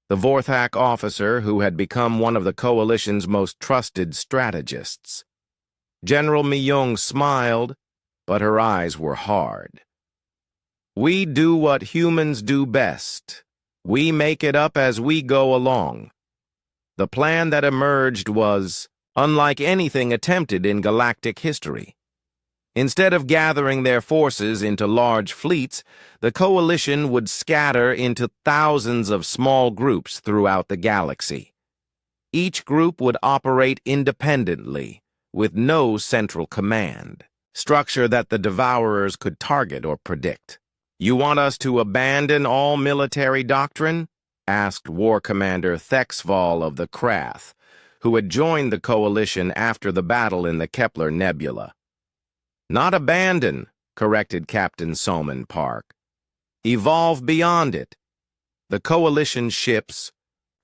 the Vorthak officer who had become one of the Coalition's most trusted strategists. General Myung smiled, but her eyes were hard. We do what humans do best. We make it up as we go along. The plan that emerged was unlike anything attempted in galactic history. Instead of gathering their forces into large fleets, the coalition would scatter into thousands of small groups throughout the galaxy. Each group would operate independently, with no central command, structure that the Devourers could target or predict. You want us to abandon all military doctrine? Asked War Commander Thexval of the Krath, who had joined the coalition after the battle in the Kepler Nebula. Not abandon, corrected Captain Soman Park. Evolve beyond it. The coalition ships,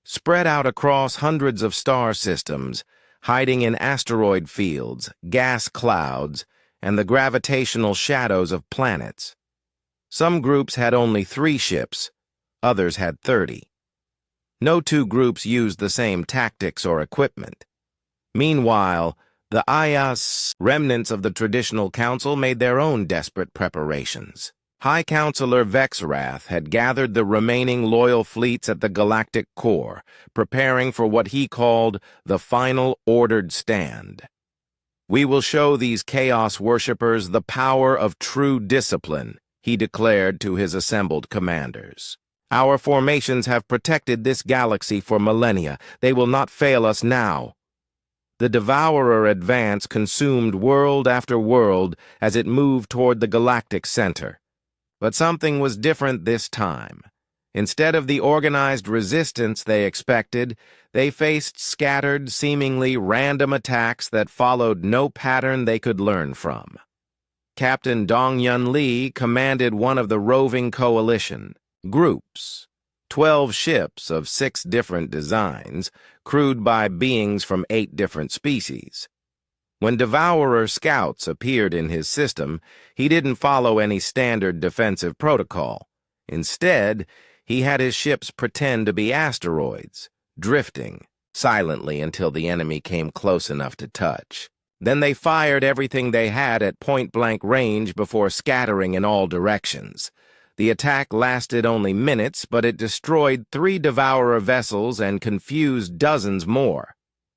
spread out across hundreds of star systems, hiding in asteroid fields, gas clouds, and the gravitational shadows of planets. Some groups had only 3 ships, others had 30. No 2 groups used the same tactics or equipment. Meanwhile, the Ayas, remnants of the traditional council, made their own desperate preparations. High Counselor Vexrath had gathered the remaining loyal fleets at the galactic core, preparing for what he called the final ordered stand. We will show these chaos worshippers the power of true discipline, he declared to his assembled commanders. Our formations have protected this galaxy for millennia. They will not fail us now. The Devourer advance consumed world after world as it moved toward the galactic center. But something was different this time. Instead of the organized resistance they expected, they faced scattered, seemingly random attacks that followed no pattern they could learn from. Captain Dong-Yun Lee commanded one of the roving coalition groups, 12 ships of 6 different designs, crewed by beings from 8 different species. When Devourer scouts appeared in his system, he didn't follow any standard defensive protocol. Instead, he had his ships pretend to be asteroids, drifting silently until the enemy came close enough to touch. Then they fired everything they had at point-blank range before scattering in all directions. The attack lasted only minutes, but it destroyed 3 Devourer vessels and confused dozens more.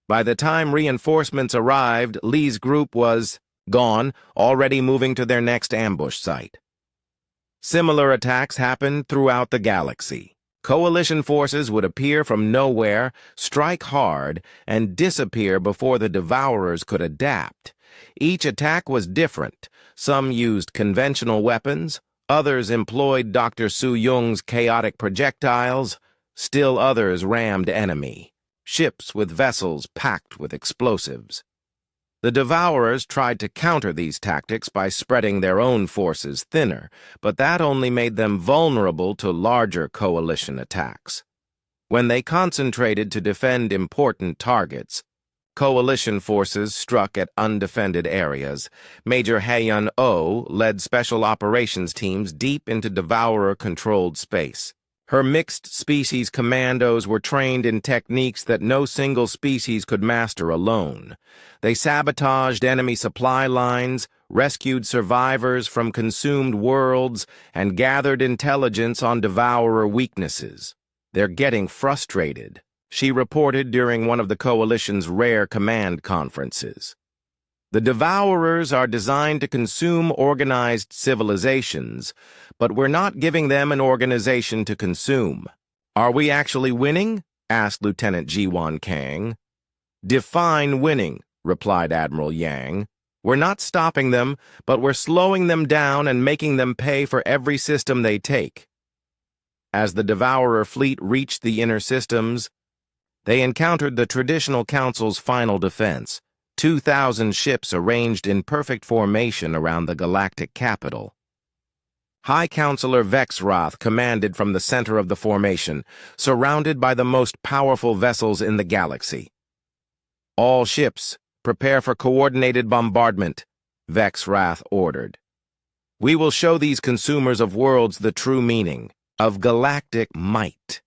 By the time reinforcements arrived, Lee's group was gone, already moving to their next ambush site. Similar attacks happened throughout the galaxy. Coalition forces would appear from nowhere, strike hard, and disappear before the Devourers could adapt. Each attack was different. Some used conventional weapons, others employed Dr. Su-Yung's chaotic projectiles, still others rammed enemy ships with vessels packed with explosives. The Devourers tried to counter these tactics by spreading their own forces thinner, but that only made them vulnerable to larger coalition attacks. When they concentrated to defend important targets, coalition forces struck at undefended areas. Major Haeyun-Oh led special operations teams deep into Devourer-controlled space. Her mixed-species commandos were trained in techniques that no single species could master alone. They sabotaged enemy supply lines, rescued survivors from consumed worlds, and gathered intelligence on Devourer weaknesses. They're getting frustrated, she reported during one of the Coalition's rare command conferences. The Devourers are designed to consume organized civilizations, but we're not giving them an organization to consume. Are we actually winning? Asked Lieutenant Jiwan Kang. Define winning, replied Admiral Yang. We're not stopping them, but we're slowing them down and making them pay for every system they take. As the Devourer fleet reached the inner systems, they encountered the Traditional Council's final defense, 2,000 ships arranged in perfect formation around the galactic capital. High Counselor Vexrath commanded from the center of the formation, surrounded by the most powerful vessels in the galaxy. All ships, prepare for coordinated bombardment, Vexrath ordered. We will show these consumers of worlds the true meaning of galactic might.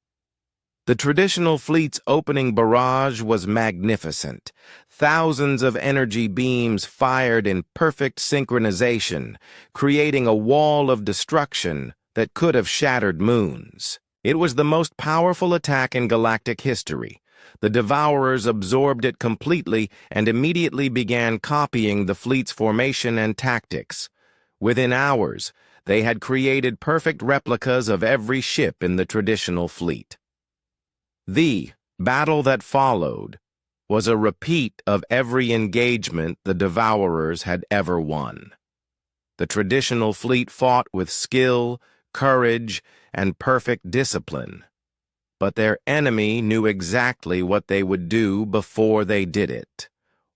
The traditional fleet's opening barrage was magnificent. Thousands of energy beams fired in perfect synchronization, creating a wall of destruction that could have shattered moons. It was the most powerful attack in galactic history. The Devourers absorbed it completely and immediately began copying the fleet's formation and tactics. Within hours, they had created perfect replicas of every ship in the traditional fleet. The battle that followed was a repeat of every engagement the Devourers had ever won. The traditional fleet fought with skill, courage, and perfect discipline. But their enemy knew exactly what they would do before they did it.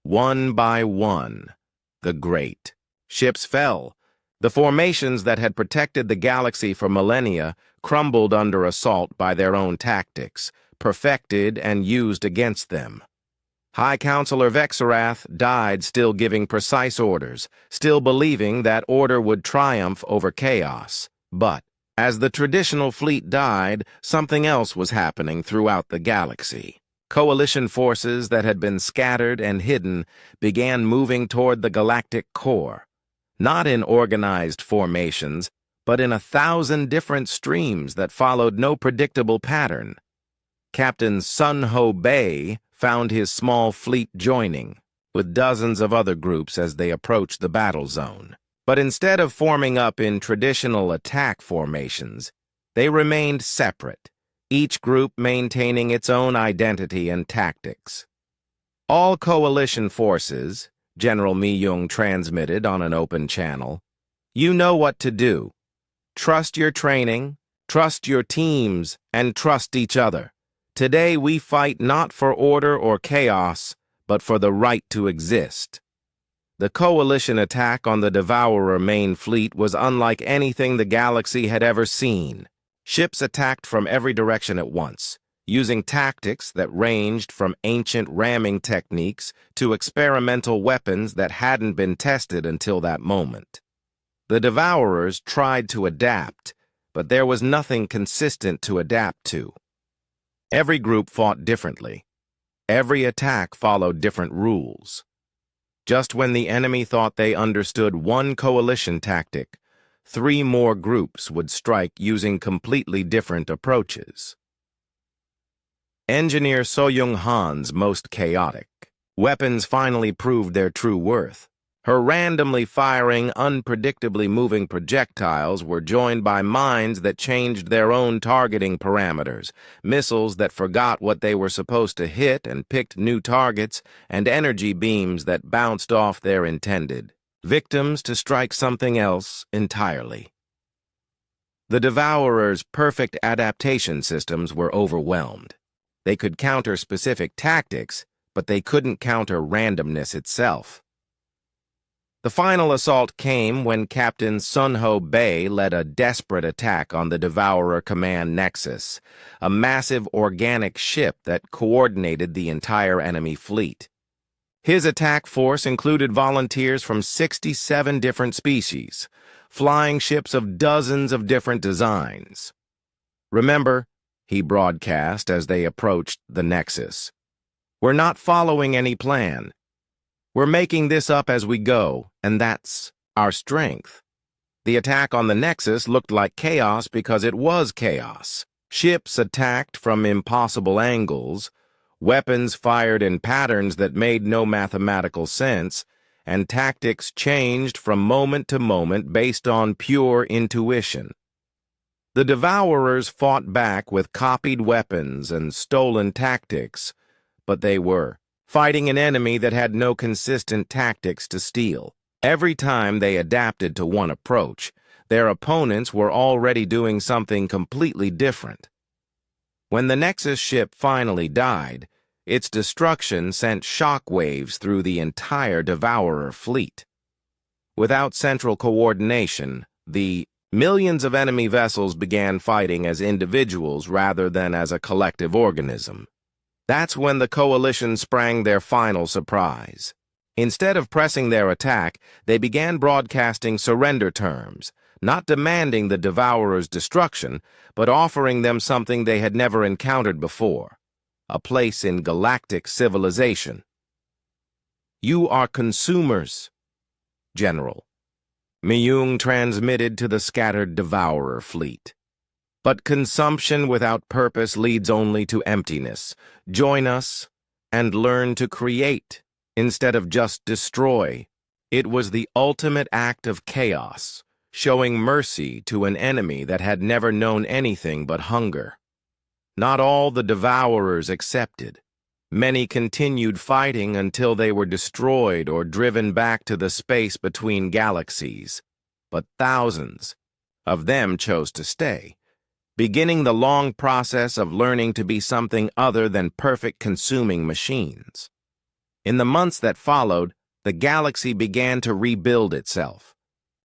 One by one, the great ships fell. The formations that had protected the galaxy for millennia crumbled under assault by their own tactics, perfected and used against them. High Counselor Vexarath died still giving precise orders, still believing that order would triumph over chaos. But as the traditional fleet died, something else was happening throughout the galaxy. Coalition forces that had been scattered and hidden began moving toward the galactic core, not in organized formations, but in 1,000 different streams that followed no predictable pattern. Captain Sun Ho Bei found his small fleet joining, with dozens of other groups as they approached the battle zone. But instead of forming up in traditional attack formations, they remained separate, each group maintaining its own identity and tactics. All coalition forces, General Mi-young transmitted on an open channel, you know what to do. Trust your training, trust your teams, and trust each other. Today we fight not for order or chaos, but for the right to exist. The coalition attack on the Devourer main fleet was unlike anything the galaxy had ever seen. Ships attacked from every direction at once, using tactics that ranged from ancient ramming techniques to experimental weapons that hadn't been tested until that moment. The Devourers tried to adapt, but there was nothing consistent to adapt to. Every group fought differently. Every attack followed different rules. Just when the enemy thought they understood one coalition tactic, 3 more groups would strike using completely different approaches. Engineer So-young Han's most chaotic. Weapons finally proved their true worth. Her randomly firing, unpredictably moving projectiles were joined by mines that changed their own targeting parameters, missiles that forgot what they were supposed to hit and picked new targets, and energy beams that bounced off their intended victims to strike something else entirely. The Devourers' perfect adaptation systems were overwhelmed. They could counter specific tactics, but they couldn't counter randomness itself. The final assault came when Captain Sun Ho Bei led a desperate attack on the Devourer Command Nexus, a massive organic ship that coordinated the entire enemy fleet. His attack force included volunteers from 67 different species, flying ships of dozens of different designs. Remember, he broadcast as they approached the Nexus, we're not following any plan. We're making this up as we go, and that's our strength. The attack on the Nexus looked like chaos because it was chaos. Ships attacked from impossible angles, weapons fired in patterns that made no mathematical sense, and tactics changed from moment to moment based on pure intuition. The Devourers fought back with copied weapons and stolen tactics, but they were fighting an enemy that had no consistent tactics to steal. Every time they adapted to one approach, their opponents were already doing something completely different. When the Nexus ship finally died, its destruction sent shockwaves through the entire Devourer fleet. Without central coordination, the millions of enemy vessels began fighting as individuals rather than as a collective organism. That's when the coalition sprang their final surprise. Instead of pressing their attack, they began broadcasting surrender terms, not demanding the Devourer's destruction, but offering them something they had never encountered before, a place in galactic civilization. "You are consumers, General," Myung transmitted to the scattered Devourer fleet. "But consumption without purpose leads only to emptiness. Join us and learn to create instead of just destroy." It was the ultimate act of chaos, showing mercy to an enemy that had never known anything but hunger. Not all the Devourers accepted. Many continued fighting until they were destroyed or driven back to the space between galaxies. But thousands of them chose to stay, beginning the long process of learning to be something other than perfect consuming machines. In the months that followed, the galaxy began to rebuild itself.